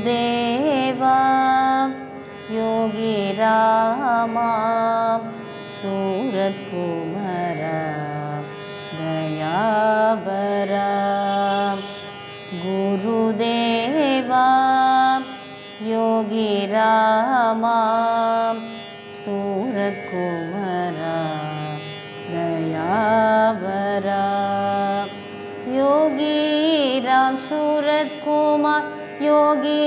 गुरुदेवा योगी रामा सूरत कुमारा दयाबरा गुरुदेवा योगी रामा सूरत कुमारा दयाबरा योगी राम सूरत कुमार योगी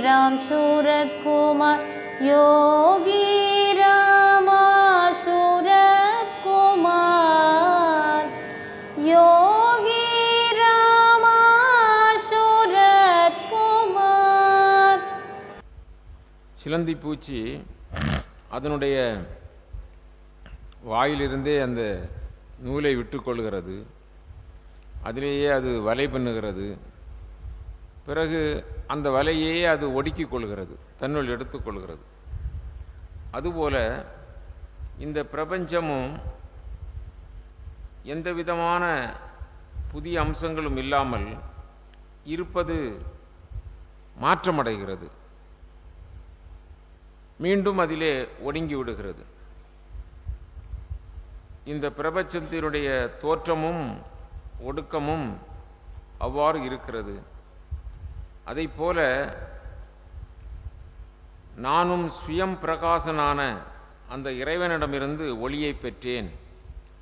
राम सूरत कुमार योगी रामा सूरत कुमार योगी रामा सूरत कुमार. சிலந்தி பூச்சி அதனுடைய வாயிலிருந்தே அந்த நூலை விட்டுக்கொள்கிறது. அதிலேயே அது வலை பண்ணுகிறது. பிறகு அந்த வலையே அது ஒடுக்கிக் கொள்கிறது, தன்னுள் எடுத்துக்கொள்கிறது. அதுபோல இந்த பிரபஞ்சமும் எந்த விதமான புதிய அம்சங்களும் இல்லாமல் இருப்பது மாற்றமடைகிறது, மீண்டும் அதிலே ஒடுங்கி விடுகிறது. இந்த பிரபஞ்சத்தினுடைய தோற்றமும் ஒடுக்கமும் அவ்வாறு இருக்கிறது. அதைப்போல நானும் சுயம் பிரகாசனான அந்த இறைவனிடமிருந்து ஒளியை பெற்றேன்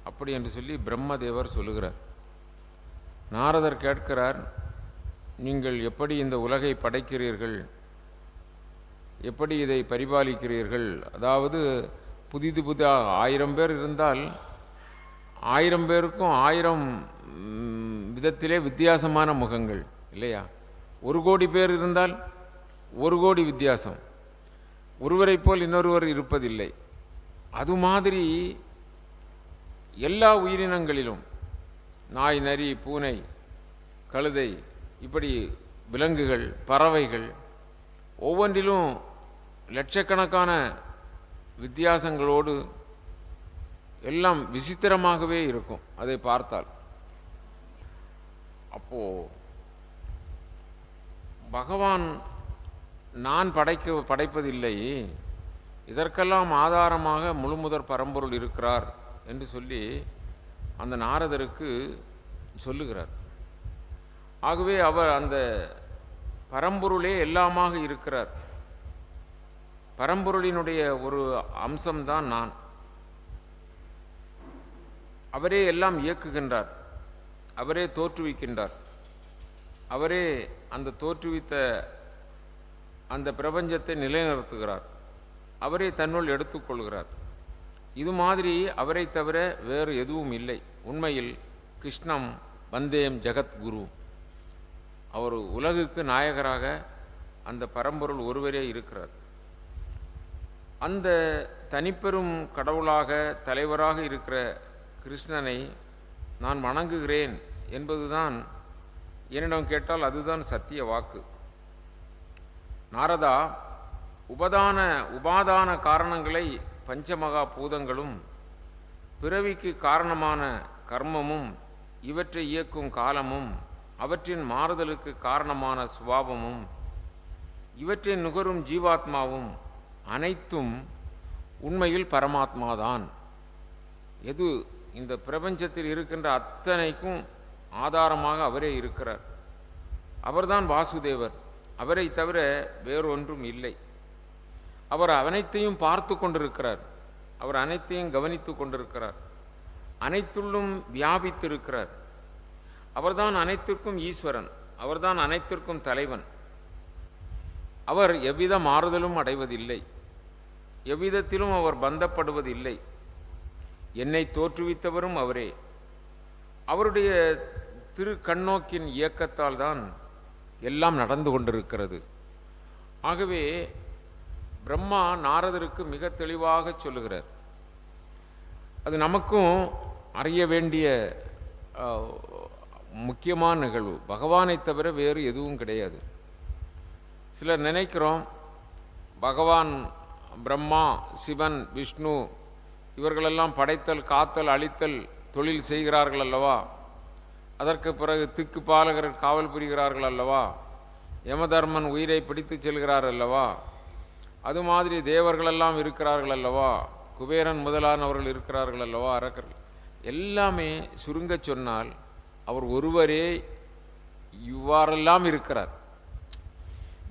அப்படி என்று சொல்லி பிரம்மதேவர் சொல்லுகிறார். நாரதர் கேட்கிறார், நீங்கள் எப்படி இந்த உலகை படைக்கிறீர்கள், எப்படி இதை பரிபாலிக்கிறீர்கள்? அதாவது புதிது 1000 பேர் இருந்தால் 1000 பேருக்கும் 1000 விதத்திலே வித்தியாசமான முகங்கள் இல்லையா? 1 கோடி பேர் இருந்தால் 1 கோடி வித்தியாசம். ஒருவரை போல் இன்னொருவர் இருப்பதில்லை. அது மாதிரி எல்லா உயிரினங்களிலும் நாய், நரி, பூனை, கழுதை, இப்படி விலங்குகள், பறவைகள் ஒவ்வொன்றிலும் லட்சக்கணக்கான வித்தியாசங்களோடு எல்லாம் விசித்திரமாகவே இருக்கும் அதை பார்த்தால். அப்போ பகவான் நான் படைப்பதில்லை, இதற்கெல்லாம் ஆதாரமாக முழுமுதற் பரம்பொருள் இருக்கிறார் என்று சொல்லி அந்த நாரதருக்கு சொல்லுகிறார். ஆகவே அவர் அந்த பரம்பொருளே எல்லாமாக இருக்கிறார். பரம்பொருளினுடைய ஒரு அம்சம்தான் நான். அவரே எல்லாம் இயக்குகின்றார், அவரே தோற்றுவிக்கின்றார், அவரே அந்த தோற்றுவித்த அந்த பிரபஞ்சத்தை நிலைநிறுத்துகிறார், அவரே தன்னுள் எடுத்துக்கொள்கிறார். இது மாதிரி அவரை தவிர வேறு எதுவும் இல்லை. உண்மையில் கிருஷ்ணம் வந்தேம் ஜெகத்குரு, அவர் உலகுக்கு நாயகராக அந்த பரம்பொருள் ஒருவரே இருக்கிறார். அந்த தனிப்பெரும் கடவுளாக தலைவராக இருக்கிற கிருஷ்ணனை நான் வணங்குகிறேன் என்பதுதான் என்னிடம் கேட்டால் அதுதான் சத்திய வாக்கு. நாரதா, உபாதான காரணங்களை பஞ்சமகா பூதங்களும், பிறவிக்கு காரணமான கர்மமும், இவற்றை இயக்கும் காலமும், அவற்றின் மாறுதலுக்கு காரணமான சுபாவமும், இவற்றை நுகரும் ஜீவாத்மாவும் அனைத்தும் உண்மையில் பரமாத்மாதான். எது இந்த பிரபஞ்சத்தில் இருக்கின்ற அத்தனைக்கும் ஆதாரமாக அவரே இருக்கிறார். அவர்தான் வாசுதேவர். அவரை தவிர வேறொன்றும் இல்லை. அவர் அனைத்தையும் பார்த்து கொண்டிருக்கிறார், அவர் அனைத்தையும் கவனித்து கொண்டிருக்கிறார், அனைத்துள்ளும் வியாபித்திருக்கிறார். அவர்தான் அனைத்திற்கும் ஈஸ்வரன், அவர்தான் அனைத்திற்கும் தலைவன். அவர் எவ்வித மாறுதலும் அடைவதில்லை, எவ்விதத்திலும் அவர் பந்தப்படுவதில்லை. என்னை தோற்றுவித்தவரும் அவரே. அவருடைய திரு கண்ணோக்கின் இயக்கத்தால் தான் எல்லாம் நடந்து கொண்டிருக்கிறது. ஆகவே பிரம்மா நாரதருக்கு மிக தெளிவாக சொல்லுகிறார். அது நமக்கும் அறிய வேண்டிய முக்கியமான நிகழ்வு. பகவானை தவிர வேறு எதுவும் கிடையாது. சிலர் நினைக்கிறோம் பகவான் பிரம்மா, சிவன், விஷ்ணு இவர்களெல்லாம் படைத்தல், காத்தல், அழித்தல் தொழில் செய்கிறார்கள் அல்லவா, அதற்கு பிறகு திக்கு பாலகர் காவல் புரிகிறார்கள் அல்லவா, யமதர்மன் உயிரை பிடித்து செல்கிறார் அல்லவா, அது மாதிரி தேவர்களெல்லாம் இருக்கிறார்கள் அல்லவா, குபேரன் முதலானவர்கள் இருக்கிறார்கள் அல்லவா, அரக்கர்கள் எல்லாமே சுருங்க சொன்னால் அவர் ஒருவரே இவ்வாறெல்லாம் இருக்கிறார்.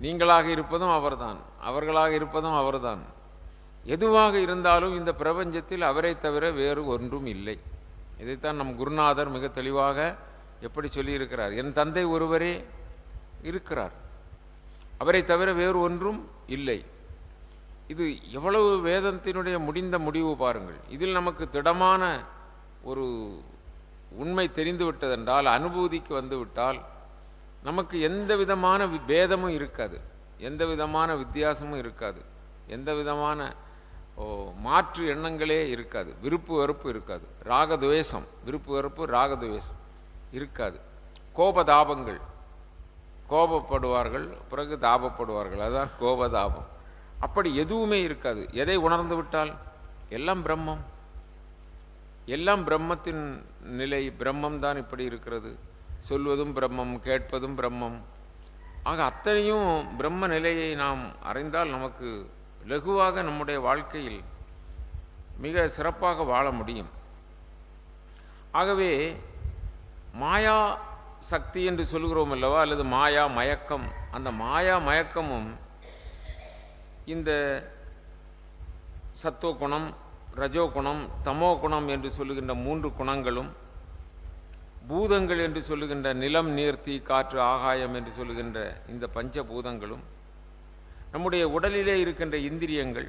நீங்களாக இருப்பதும் அவர்தான், அவர்களாக இருப்பதும் அவர்தான். எதுவாக இருந்தாலும் இந்த பிரபஞ்சத்தில் அவரை தவிர வேறு ஒன்றும் இல்லை. இதைத்தான் நம் குருநாதர் மிக தெளிவாக எப்படி சொல்லியிருக்கிறார், என் தந்தை ஒருவரே இருக்கிறார், அவரை தவிர வேறு ஒன்றும் இல்லை. இது எவ்வளவு வேதத்தினுடைய முடிந்த முடிவு பாருங்கள். இதில் நமக்கு திடமான ஒரு உண்மை தெரிந்து விட்டதென்றால், அனுபூதிக்கு வந்துவிட்டால் நமக்கு எந்த விதமான பேதமும் இருக்காது, எந்த விதமான வித்தியாசமும் இருக்காது, எந்த விதமான மாற்று எண்ணங்களே இருக்காது, விருப்பு வெறுப்பு இருக்காது, ராகதுவேஷம், விருப்பு வெறுப்பு ராகதுவேஷம் இருக்காது, கோபதாபங்கள், கோபப்படுவார்கள் பிறகு தாபப்படுவார்கள், அதுதான் கோபதாபம். அப்படி எதுவுமே இருக்காது. எதை உணர்ந்து விட்டால் எல்லாம் பிரம்மம், எல்லாம் பிரம்மத்தின் நிலை, பிரம்மம்தான் இப்படி இருக்கிறது. சொல்வதும் பிரம்மம், கேட்பதும் பிரம்மம். ஆக அத்தனையும் பிரம்ம நிலையை நாம் அறிந்தால் நமக்கு லகுவாக நம்முடைய வாழ்க்கையில் மிக சிறப்பாக வாழ முடியும். ஆகவே மாயா சக்தி என்று சொல்கிறோம் அல்லவா, அல்லது மாயா மயக்கம், அந்த மாயா மயக்கமும் இந்த சத்தோ குணம், ரஜோ குணம், தமோ குணம் என்று சொல்லுகின்ற 3 குணங்களும், பூதங்கள் என்று சொல்லுகின்ற நிலம், நீர், தீ, காற்று, ஆகாயம் என்று சொல்லுகின்ற இந்த பஞ்சபூதங்களும், நம்முடைய உடலிலே இருக்கின்ற இந்திரியங்கள்,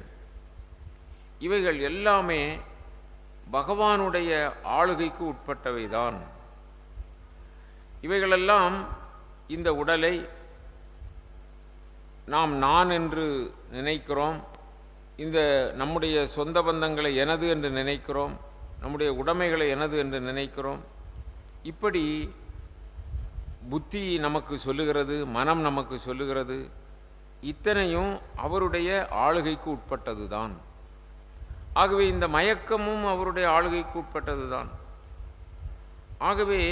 இவைகள் எல்லாமே பகவானுடைய ஆளுகைக்கு உட்பட்டவைதான். இவைகளெல்லாம் இந்த உடலை நாம் நான் என்று நினைக்கிறோம், இந்த நம்முடைய சொந்த பந்தங்களை எனது என்று நினைக்கிறோம், நம்முடைய உடைமைகளை எனது என்று நினைக்கிறோம். இப்படி புத்தி நமக்கு சொல்லுகிறது, மனம் நமக்கு சொல்லுகிறது, இத்தனையும் அவருடைய ஆளுகைக்கு உட்பட்டது தான். ஆகவே இந்த மயக்கமும் அவருடைய ஆளுகைக்கு உட்பட்டது தான். ஆகவே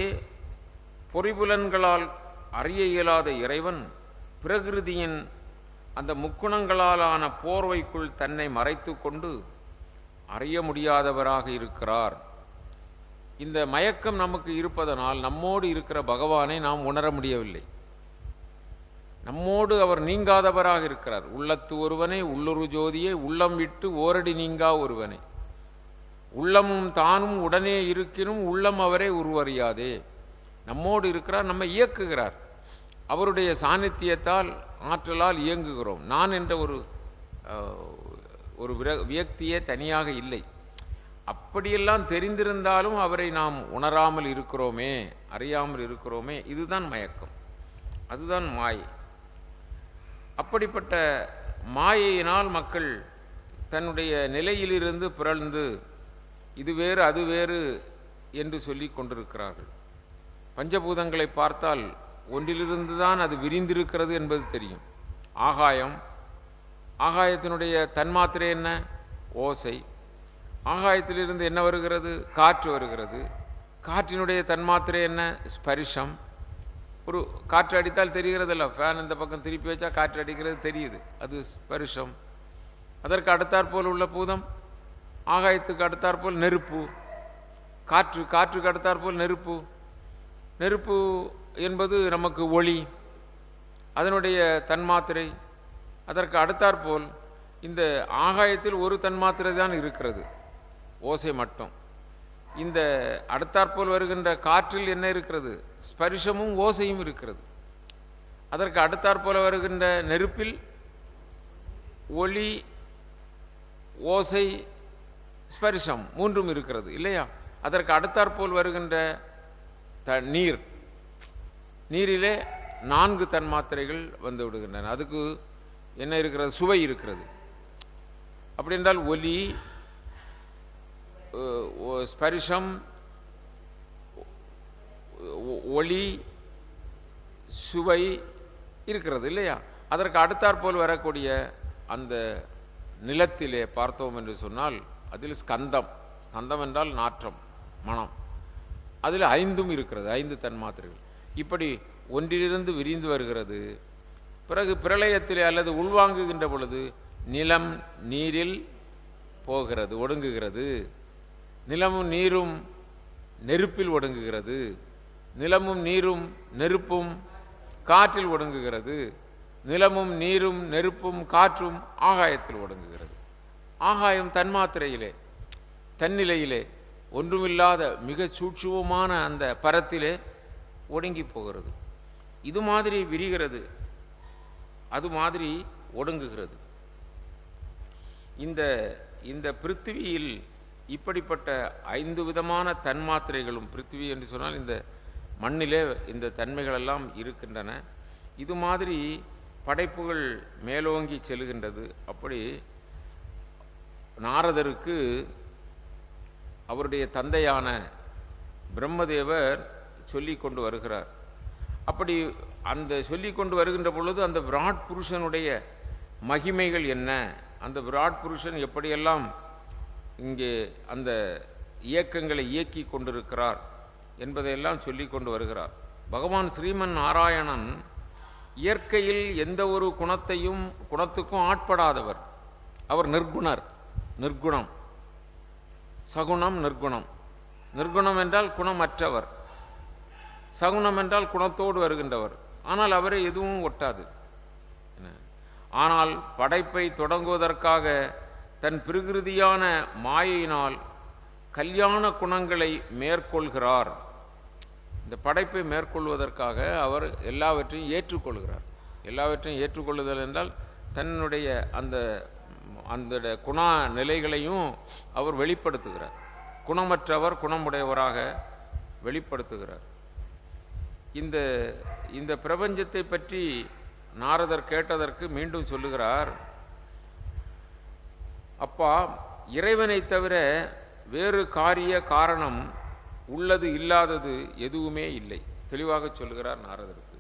பொறிபுலன்களால் அறிய இயலாத இறைவன் பிரகிருதியின் அந்த முக்குணங்களாலான போர்வைக்குள் தன்னை மறைத்து கொண்டு அறிய முடியாதவராக இருக்கிறார். இந்த மயக்கம் நமக்கு இருப்பதனால் நம்மோடு இருக்கிற பகவானை நாம் உணர முடியவில்லை. நம்மோடு அவர் நீங்காதவராக இருக்கிறார். உள்ளத்து ஒருவனை, உள்ளொரு ஜோதியை, உள்ளம் விட்டு ஓரடி நீங்கா ஒருவனை, உள்ளமும் தானும் உடனே இருக்கினும் உள்ளம் அவரை உருவறியாதே. நம்மோடு இருக்கிறார், நம்மை இயக்குகிறார். அவருடைய சாநித்தியத்தால், ஆற்றலால் இயங்குகிறோம். நான் என்ற ஒரு வியக்தியே தனியாக இல்லை. அப்படியெல்லாம் தெரிந்திருந்தாலும் அவரை நாம் உணராமல் இருக்கிறோமே, அறியாமல் இருக்கிறோமே. இதுதான் மயக்கம், அதுதான் மாயை. அப்படிப்பட்ட மாயையினால் மக்கள் தன்னுடைய நிலையிலிருந்து பிறழ்ந்து இது வேறு அது வேறு என்று சொல்லி கொண்டிருக்கிறார்கள். பஞ்சபூதங்களை பார்த்தால் ஒன்றிலிருந்து தான் அது விரிந்திருக்கிறது என்பது தெரியும். ஆகாயம், ஆகாயத்தினுடைய தன்மாத்திரை என்ன? ஓசை. ஆகாயத்திலிருந்து என்ன வருகிறது? காற்று வருகிறது. காற்றினுடைய தன்மாத்திரை என்ன? ஸ்பரிசம். ஒரு காற்று அடித்தால் தெரிகிறதில்ல, ஃபேன் இந்த பக்கம் திருப்பி வச்சா காற்று அடிக்கிறது தெரியுது, அது ஸ்பரிசம். அதற்கு அடுத்தாற்போல் உள்ள பூதம், ஆகாயத்துக்கு அடுத்தாற்போல் நெருப்பு. காற்று, காற்றுக்கு அடுத்தாற்போல் நெருப்பு. நெருப்பு என்பது நமக்கு ஒளி, அதனுடைய தன்மாத்திரை. அதற்கு அடுத்தாற்போல் இந்த ஆகாயத்தில் ஒரு தன்மாத்திரை தான் இருக்கிறது, ஓசை மட்டும். இந்த அடுத்தாற்போல் வருகின்ற காற்றில் என்ன இருக்கிறது? ஸ்பரிசமும் ஓசையும் இருக்கிறது. அதற்கு அடுத்தாற்போல் வருகின்ற நெருப்பில் ஒளி, ஓசை, ஸ்பரிசம் மூன்றும் இருக்கிறது இல்லையா? அதற்கு அடுத்தாற்போல் வருகின்ற நீர், நீரிலே 4 தன்மாத்திரைகள் வந்து விடுகின்றன. அதுக்கு என்ன இருக்கிறது? சுவை இருக்கிறது. அப்படி என்றால் ஒலி, ஸ்பரிசம், ஒளி, சுவை இருக்கிறது இல்லையா? அதற்கு அடுத்தாற்போல் வரக்கூடிய அந்த நிலத்திலே பார்த்தோம் என்று சொன்னால் அதில் ஸ்கந்தம். ஸ்கந்தம் என்றால் நாற்றம், மனம். அதில் 5 இருக்கிறது, 5 தன்மாத்திரைகள். இப்படி ஒன்றிலிருந்து விரிந்து வருகிறது. பிறகு பிரளயத்திலே அல்லது உள்வாங்குகின்ற பொழுது நிலம் நீரில் போகிறது, ஒடுங்குகிறது. நிலமும் நீரும் நெருப்பில் ஒடுங்குகிறது. நிலமும் நீரும் நெருப்பும் காற்றில் ஒடுங்குகிறது. நிலமும் நீரும் நெருப்பும் காற்றும் ஆகாயத்தில் ஒடுங்குகிறது. ஆகாயம் தன்மாத்திரையிலே, தன்னிலையிலே ஒன்றுமில்லாத மிக சூட்சுமமான அந்த பரத்திலே ஒடுங்கி போகிறது. இது மாதிரி விரிகிறது, அது மாதிரி ஒடுங்குகிறது. இந்த பிருத்திவியில் இப்படிப்பட்ட 5 விதமான தன்மாத்திரைகளும், பிருத்திவி என்று சொன்னால் இந்த மண்ணிலே இந்த தன்மைகளெல்லாம் இருக்கின்றன. இது மாதிரி படைப்புகள் மேலோங்கி செல்கின்றது. அப்படி நாரதருக்கு அவருடைய தந்தையான பிரம்மதேவர் சொல்லி கொண்டு வருகிறார். அப்படி அந்த சொல்லி கொண்டு வருகின்ற பொழுது அந்த விராட் புருஷனுடைய மகிமைகள் என்ன, அந்த விராட் புருஷன் எப்படியெல்லாம் இங்கே அந்த இயக்கங்களை இயக்கி கொண்டிருக்கிறார் என்பதையெல்லாம் சொல்லி கொண்டு வருகிறார். பகவான் ஸ்ரீமன் நாராயணன் இயற்கையில் எந்த ஒரு குணத்துக்கும் ஆட்படாதவர். அவர் நிர்குணர், நிர்குணம். சகுணம், நிர்குணம். நிர்குணம் என்றால் குணமற்றவர், சகுணம் என்றால் குணத்தோடு வருகின்றவர். ஆனால் அவரை எதுவும் ஒட்டாது. ஆனால் படைப்பை தொடங்குவதற்காக தன் பிரகிருதியான மாயையினால் கல்யாண குணங்களை மேற்கொள்கிறார். இந்த படைப்பை மேற்கொள்வதற்காக அவர் எல்லாவற்றையும் ஏற்றுக்கொள்கிறார். எல்லாவற்றையும் ஏற்றுக்கொள்ளுதல் என்றால் தன்னுடைய அந்த குண நிலைகளையும் அவர் வெளிப்படுத்துகிறார். குணமற்றவர் குணமுடையவராக வெளிப்படுத்துகிறார். இந்த பிரபஞ்சத்தை பற்றி நாரதர் கேட்டதற்கு மீண்டும் சொல்லுகிறார், அப்பா, இறைவனை தவிர வேறு காரணம் உள்ளது இல்லாதது எதுவுமே இல்லை. தெளிவாக சொல்லுகிறார் நாரதருக்கு.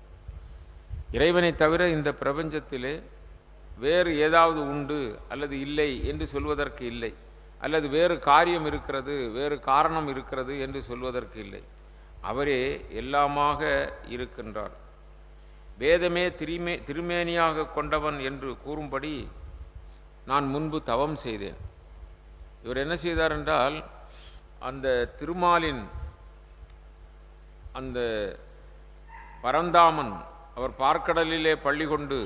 இறைவனை தவிர இந்த பிரபஞ்சத்திலே வேறு ஏதாவது உண்டு அல்லது இல்லை என்று சொல்வதற்கு இல்லை, அல்லது வேறு காரியம் இருக்கிறது, வேறு காரணம் இருக்கிறது என்று சொல்வதற்கு இல்லை. அவரே எல்லாமாக இருக்கின்றார். வேதமே திருமேனியாக கொண்டவன் என்று கூறும்படி நான் முன்பு தவம் செய்தேன். இவர் என்ன செய்தார் என்றால், அந்த திருமாலின் அந்த பரந்தாமன் அவர் பார்க்கடலிலே பள்ளி கொண்டு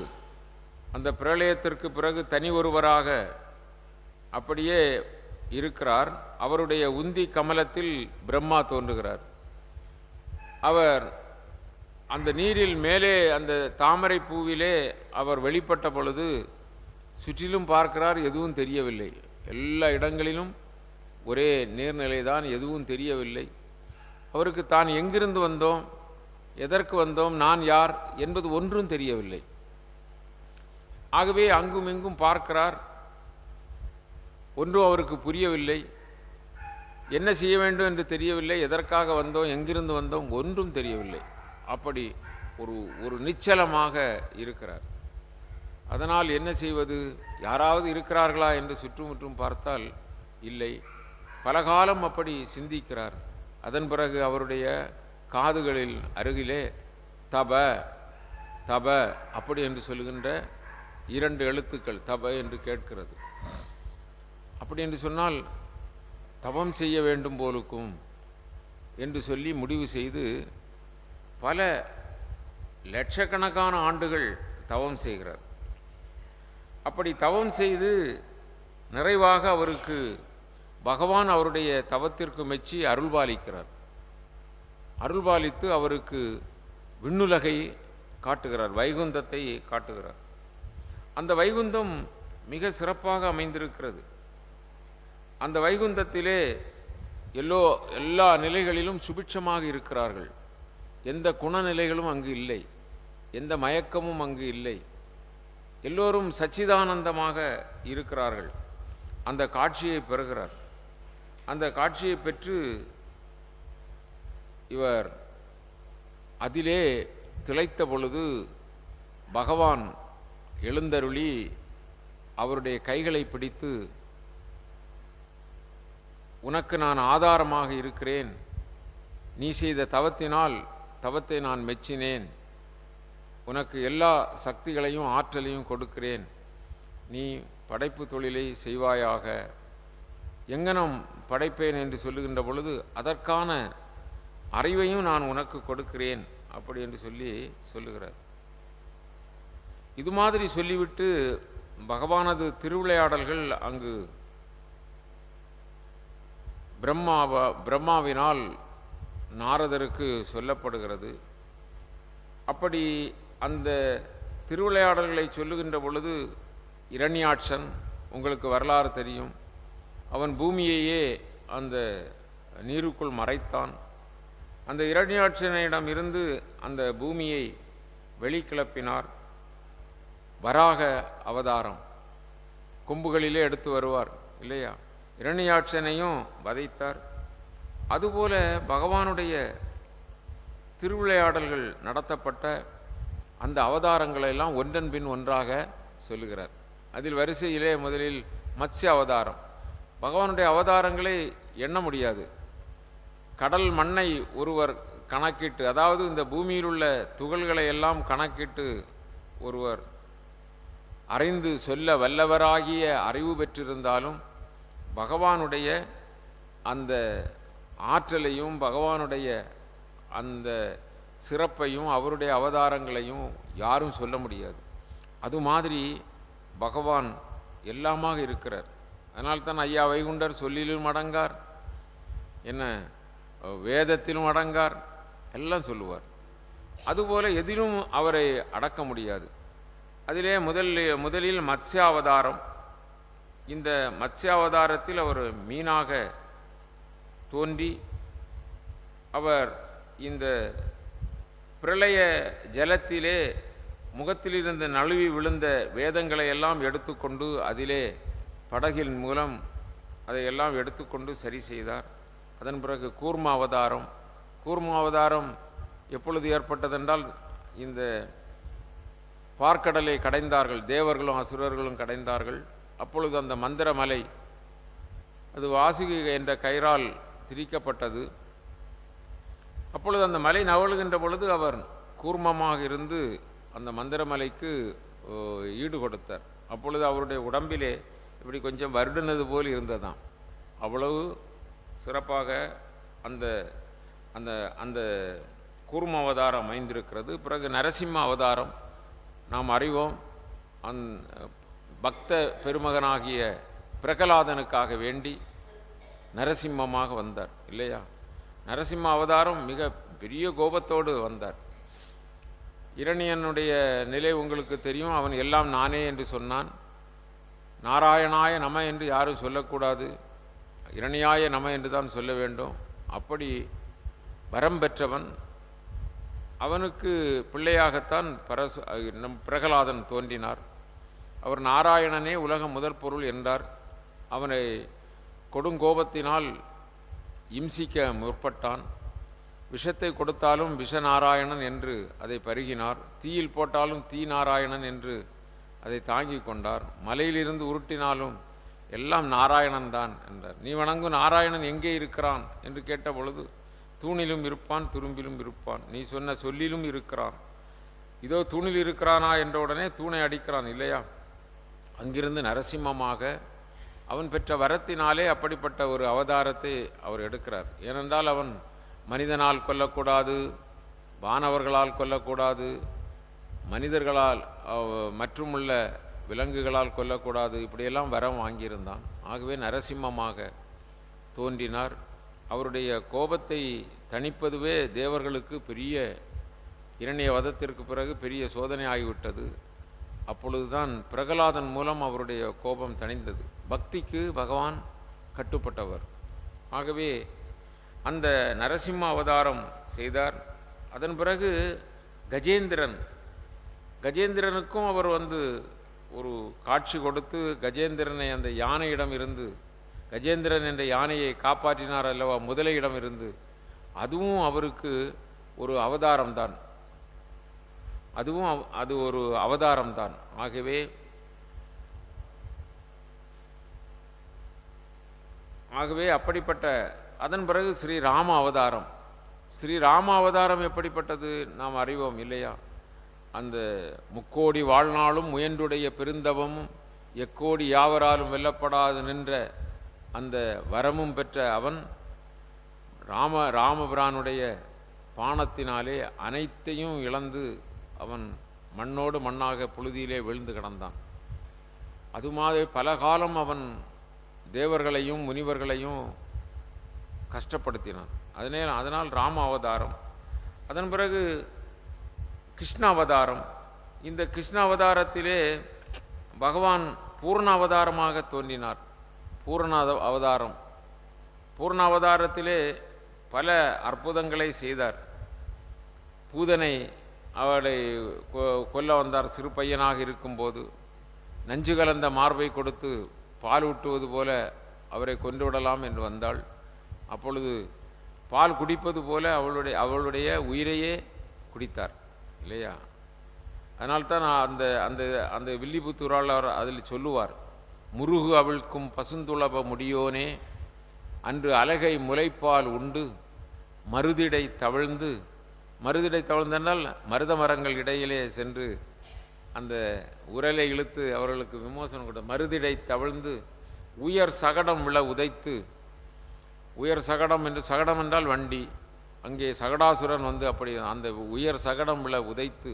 அந்த பிரளயத்திற்கு பிறகு தனி ஒருவராக அப்படியே இருக்கிறார். அவருடைய உந்தி கமலத்தில் பிரம்மா தோன்றுகிறார். அவர் அந்த நீரில் மேலே அந்த தாமரை பூவிலே அவர் வெளிப்பட்ட பொழுது சுற்றிலும் பார்க்கிறார், எதுவும் தெரியவில்லை. எல்லா இடங்களிலும் ஒரே நீர்நிலைதான், எதுவும் தெரியவில்லை. அவருக்கு தான் எங்கிருந்து வந்தோம், எதற்கு வந்தோம், நான் யார் என்பது ஒன்றும் தெரியவில்லை. ஆகவே அங்கும் இங்கும் பார்க்கிறார், ஒன்றும் அவருக்கு புரியவில்லை. என்ன செய்ய வேண்டும் என்று தெரியவில்லை. எதற்காக வந்தோம், எங்கிருந்து வந்தோம், ஒன்றும் தெரியவில்லை. அப்படி ஒரு நிச்சலமாக இருக்கிறார். அதனால் என்ன செய்வது, யாராவது இருக்கிறார்களா என்று சுற்றுமுற்றும் பார்த்தால் இல்லை. பலகாலம் அப்படி சிந்திக்கிறார். அதன் பிறகு அவருடைய காதுகளில் அருகிலே தப தப அப்படி என்று சொல்லுகின்ற 2 எழுத்துக்கள் தப என்று கேட்கிறது. அப்படி என்று சொன்னால் தவம் செய்ய வேண்டும் போலுக்கும் என்று சொல்லி முடிவு செய்து பல லட்சக்கணக்கான ஆண்டுகள் தவம் செய்கிறார். அப்படி தவம் செய்து நிறைவாக அவருக்கு பகவான் அவருடைய தவத்திற்கு மெச்சி அருள்பாலிக்கிறார். அருள்பாலித்து அவருக்கு விண்ணுலகை காட்டுகிறார், வைகுந்தத்தை காட்டுகிறார். அந்த வைகுந்தம் மிக சிறப்பாக அமைந்திருக்கிறது. அந்த வைகுந்தத்திலே எல்லா நிலைகளிலும் சுபிட்சமாக இருக்கிறார்கள். எந்த குணநிலைகளும் அங்கு இல்லை, எந்த மயக்கமும் அங்கு இல்லை. எல்லோரும் சச்சிதானந்தமாக இருக்கிறார்கள். அந்த காட்சியை பெறுகிறார். அந்த காட்சியை பெற்று இவர் அதிலே திளைத்த பொழுது பகவான் எழுந்தருளி அவருடைய கைகளை பிடித்து, உனக்கு நான் ஆதாரமாக இருக்கிறேன், நீ செய்த தவத்தினால் தவத்தை நான் மெச்சினேன், உனக்கு எல்லா சக்திகளையும் ஆற்றலையும் கொடுக்கிறேன், நீ படைப்பு தொழிலை செய்வாயாக, எங்கனம் படைப்பேன் என்று சொல்லுகின்ற பொழுது அதற்கான அறிவையும் நான் உனக்கு கொடுக்கிறேன் அப்படி என்று சொல்லுகிறார். இது மாதிரி சொல்லிவிட்டு பகவானது திருவிளையாடல்கள் அங்கு பிரம்மாவினால் நாரதருக்கு சொல்லப்படுகிறது. அப்படி அந்த திருவிளையாடல்களை சொல்லுகின்ற பொழுது இரண்யாட்சன், உங்களுக்கு வரலாறு தெரியும், அவன் பூமியையே அந்த நீருக்குள் மறைத்தான். அந்த இரண்யாட்சனிடம் இருந்து அந்த பூமியை வெளிக்கிளப்பினார். வராக அவதாரம் கொம்புகளிலே எடுத்து வருவார் இல்லையா, இரண்யாட்சனையும் வதைத்தார். அதுபோல பகவானுடைய திருவிளையாடல்கள் நடத்தப்பட்ட அந்த அவதாரங்களெல்லாம் ஒன்றன் பின் ஒன்றாக சொல்லுகிறார். அதில் வரிசையிலே முதலில் மத்ஸ்ய அவதாரம். பகவானுடைய அவதாரங்களை எண்ண முடியாது. கடல் மண்ணை ஒருவர் கணக்கிட்டு, அதாவது இந்த பூமியில் உள்ள துகள்களை எல்லாம் கணக்கிட்டு ஒருவர் அறிந்து சொல்ல வல்லவராகிய அறிவு பெற்றிருந்தாலும் பகவானுடைய அந்த ஆற்றலையும் பகவானுடைய அந்த சிறப்பையும் அவருடைய அவதாரங்களையும் யாரும் சொல்ல முடியாது. அது மாதிரி பகவான் எல்லாமாக இருக்கிறார். அதனால்தான் ஐயா வைகுண்டர் சொல்லிலும் அடங்கார், என்ன வேதத்திலும் அடங்கார், எல்லாம் சொல்லுவார். அதுபோல எதிலும் அவரை அடக்க முடியாது. அதிலே முதலில் மத்ஸ்யாவதாரம். இந்த மத்ஸ்யாவதாரத்தில் அவர் மீனாக தோன்றி அவர் இந்த பிரளய ஜலத்திலே முகத்திலிருந்து நழுவி விழுந்த வேதங்களை எல்லாம் எடுத்துக்கொண்டு அதிலே படகின் மூலம் அதையெல்லாம் எடுத்துக்கொண்டு சரி செய்தார். அதன் பிறகு கூர்ம அவதாரம். கூர்ம அவதாரம் எப்பொழுது ஏற்பட்டதென்றால் இந்த பார்க்கடலை கடைந்தார்கள், தேவர்களும் அசுரர்களும் கடைந்தார்கள். அப்பொழுது அந்த மந்திரமலை அது வாசுகி என்ற கயிறால் திரிக்கப்பட்டது. அப்பொழுது அந்த மலை நவழுகின்ற பொழுது அவர் கூர்மமாக இருந்து அந்த மந்திரமலைக்கு ஈடு கொடுத்தார். அப்பொழுது அவருடைய உடம்பிலே இப்படி கொஞ்சம் வருடினது போல் இருந்ததாம். அவ்வளவு சிறப்பாக அந்த அந்த அந்த கூர்ம அவதாரம் அமைந்திருக்கிறது. பிறகு நரசிம்ம அவதாரம் நாம் அறிவோம். பக்த பெருமகனாகிய பிரகலாதனுக்காக வேண்டி நரசிம்மமாக வந்தார் இல்லையா. நரசிம்ம அவதாரம் மிக பெரிய கோபத்தோடு வந்தார். இரணியனுடைய நிலை உங்களுக்கு தெரியும். அவன் எல்லாம் நானே என்று சொன்னான். நாராயணாய நம என்று யாரும் சொல்லக்கூடாது, இரணியாய நம என்று தான் சொல்ல வேண்டும். அப்படி வரம் பெற்றவன். அவனுக்கு பிள்ளையாகத்தான் பிரகலாதன் தோன்றினார். அவர் நாராயணனே உலக முதற் பொருள் என்றார். அவனை கொடுங்கோபத்தினால் இம்சிக்க முற்பட்டான். விஷத்தை கொடுத்தாலும் விஷ நாராயணன் என்று அதை பருகினார். தீயில் போட்டாலும் தீ நாராயணன் என்று அதை தாங்கி கொண்டார். மலையிலிருந்து உருட்டினாலும் எல்லாம் நாராயணன் தான் என்றார். நீ வணங்கும் நாராயணன் எங்கே இருக்கிறான் என்று கேட்ட பொழுது தூணிலும் இருப்பான், துரும்பிலும் இருப்பான், நீ சொன்ன சொல்லிலும் இருக்கிறான். இதோ தூணில் இருக்கிறானா என்ற உடனே தூணை அடிக்கிறான் இல்லையா. அங்கிருந்து நரசிம்மமாக அவன் பெற்ற வரத்தினாலே அப்படிப்பட்ட ஒரு அவதாரத்தை அவர் எடுக்கிறார். ஏனென்றால் அவன் மனிதனால் கொல்லக்கூடாது, வானவர்களால் கொல்லக்கூடாது, மனிதர்களால் மற்றுமுள்ள விலங்குகளால் கொல்லக்கூடாது, இப்படியெல்லாம் வரம் வாங்கியிருந்தான். ஆகவே நரசிம்மமாக தோன்றினார். அவருடைய கோபத்தை தணிப்பதுவே தேவர்களுக்கு பெரிய இரணிய வதத்திற்கு பிறகு பெரிய சோதனை ஆகிவிட்டது. அப்பொழுதுதான் பிரகலாதன் மூலம் அவருடைய கோபம் தணிந்தது. பக்திக்கு பகவான் கட்டுப்பட்டவர். ஆகவே அந்த நரசிம்ம அவதாரம் செய்தார். அதன் பிறகு கஜேந்திரனுக்கும் அவர் ஒரு காட்சி கொடுத்து கஜேந்திரனை அந்த யானையிடம் இருந்து, கஜேந்திரன் என்ற யானையை காப்பாற்றினார் அல்லவா முதலையிடம் இருந்து, அதுவும் அவருக்கு ஒரு அவதாரம்தான். அது ஒரு அவதாரம்தான். ஆகவே அப்படிப்பட்ட அதன் பிறகு ஸ்ரீராம அவதாரம். ஸ்ரீராம அவதாரம் எப்படிப்பட்டது நாம் அறிவோம் இல்லையா. அந்த முக்கோடி வாழ்நாளும் முயன்றுடைய பெருந்தவமும் எக்கோடி யாவராலும் வெல்லப்படாது நின்ற அந்த வரமும் பெற்ற அவன் ராமபிரானுடைய பாணத்தினாலே அனைத்தையும் இழந்து அவன் மண்ணோடு மண்ணாக புழுதியிலே விழுந்து கிடந்தான். அது மாதிரி பல காலம் அவன் தேவர்களையும் முனிவர்களையும் கஷ்டப்படுத்தினான். அதனால் ராம அவதாரம். அதன் பிறகு கிருஷ்ண அவதாரம். இந்த கிருஷ்ண அவதாரத்திலே பகவான் பூர்ண அவதாரமாக தோன்றினார். பூர்ண அவதாரத்திலே பல அற்புதங்களை செய்தார். பூதனை அவளை கொல்ல வந்தார். சிறு பையனாக இருக்கும்போது நஞ்சு கலந்த மார்பை கொடுத்து பால் ஊட்டுவது போல அவரை கொன்று விடலாம் என்று வந்தாள். அப்பொழுது பால் குடிப்பது போல அவளுடைய உயிரையே குடித்தார் இல்லையா? அதனால்தான் அந்த அந்த அந்த வில்லிபுத்தூரால் அவர் அதில் சொல்லுவார், முருகு அவிழ்க்கும் பசுந்துளப முடியோனே அன்று அலகை முலைப்பால் உண்டு மருதிடை தவழ்ந்தென்றால் மருத மரங்கள் இடையிலே சென்று அந்த உரலை இழுத்து அவர்களுக்கு விமோசனம் கொடு. மருதிடை தவழ்ந்து உயர் சகடம் விழ உதைத்து, உயர் சகடம் என்று, சகடம் என்றால் வண்டி, அங்கே சகடாசுரன் வந்து அப்படி அந்த உயர் சகடம் விழ உதைத்து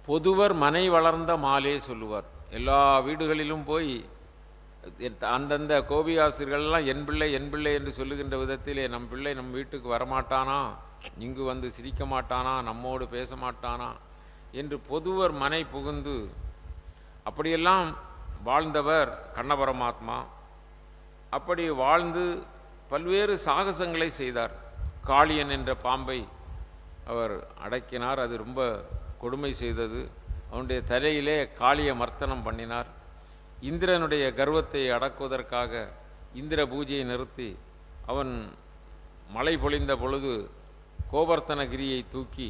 பொதுவர் மனை வளர்ந்த மாலே சொல்லுவார். எல்லா வீடுகளிலும் போய் அந்தந்த கோபியாசிரியர்கள்லாம் என் பிள்ளை என்று சொல்லுகின்ற விதத்திலே நம் பிள்ளை நம் வீட்டுக்கு வரமாட்டானா, இங்கு வந்து சிரிக்க மாட்டானா, நம்மோடு பேச மாட்டானா என்று பொதுவர் மனை புகுந்து அப்படியெல்லாம் வாழ்ந்தவர் கண்ண பரமாத்மா. அப்படி வாழ்ந்து பல்வேறு சாகசங்களை செய்தார். காளியன் என்ற பாம்பை அவர் அடக்கினார். அது ரொம்ப கொடுமை செய்தது. அவனுடைய தலையிலே காளிய மர்த்தனம் பண்ணினார். இந்திரனுடைய கர்வத்தை அடக்குவதற்காக இந்திர பூஜையை நிறுத்தி அவன் மழை பொழிந்த பொழுது கோவர்த்தனகிரியை தூக்கி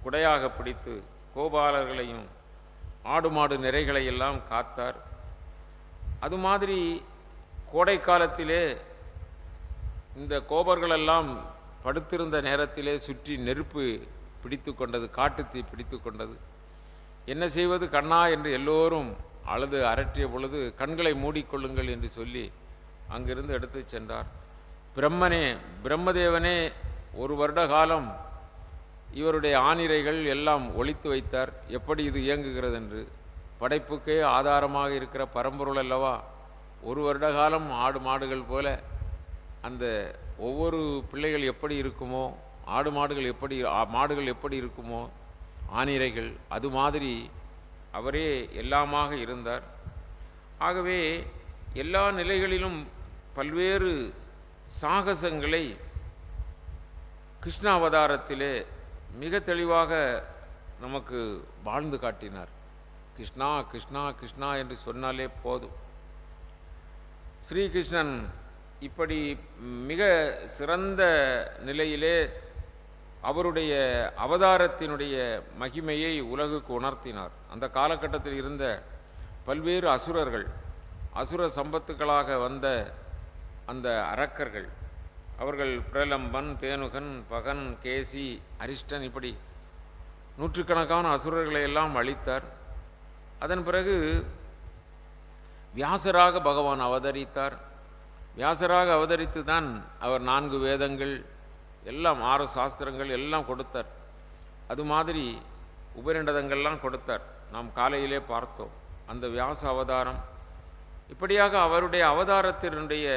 குடையாக பிடித்து கோபாலர்களையும் ஆடு மாடு நிறைகளையெல்லாம் காத்தார். அது மாதிரி கோடை காலத்திலே இந்த கோபர்களெல்லாம் படுத்திருந்த நேரத்திலே சுற்றி நெருப்பு பிடித்து கொண்டது, காட்டுத்தீ பிடித்து கொண்டது. என்ன செய்வது கண்ணா என்று எல்லோரும் அழுது அரற்றிய பொழுது கண்களை மூடிக்கொள்ளுங்கள் என்று சொல்லி அங்கிருந்து எடுத்து சென்றார். பிரம்மதேவனே ஒரு வருட காலம் இவருடைய ஆனிரைகள் எல்லாம் ஒழித்து வைத்தார். எப்படி இது இயங்குகிறது என்று. படைப்புக்கே ஆதாரமாக இருக்கிற பரம்பொருள் அல்லவா. ஒரு வருட காலம் ஆடு மாடுகள் போல அந்த ஒவ்வொரு பிள்ளைகள் எப்படி இருக்குமோ, மாடுகள் எப்படி இருக்குமோ ஆனிரைகள், அது மாதிரி அவரே எல்லாமாக இருந்தார். ஆகவே எல்லா நிலைகளிலும் பல்வேறு சாகசங்களை கிருஷ்ண அவதாரத்திலே மிக தெளிவாக நமக்கு வாழ்ந்து காட்டினார். கிருஷ்ணா கிருஷ்ணா கிருஷ்ணா என்று சொன்னாலே போதும். ஸ்ரீகிருஷ்ணன் இப்படி மிக சிறந்த நிலையிலே அவருடைய அவதாரத்தினுடைய மகிமையை உலகுக்கு உணர்த்தினார். அந்த காலகட்டத்தில் இருந்த பல்வேறு அசுர சம்பத்துக்களாக வந்த அந்த அரக்கர்கள், அவர்கள் பிரலம்பன், தேனுகன், பகன், கேசி, அரிஷ்டன், இப்படி நூற்றுக்கணக்கான அசுரர்களை எல்லாம் அழித்தார். அதன் பிறகு வியாசராக பகவான் அவதரித்தார். வியாசராக அவதரித்து தான் அவர் 4 வேதங்கள் எல்லாம் 6 சாஸ்திரங்கள் எல்லாம் கொடுத்தார். அது மாதிரி உபநிடதங்கள்லாம் கொடுத்தார். நாம் காலையிலே பார்த்தோம் அந்த வியாச அவதாரம். இப்படியாக அவருடைய அவதாரத்தினுடைய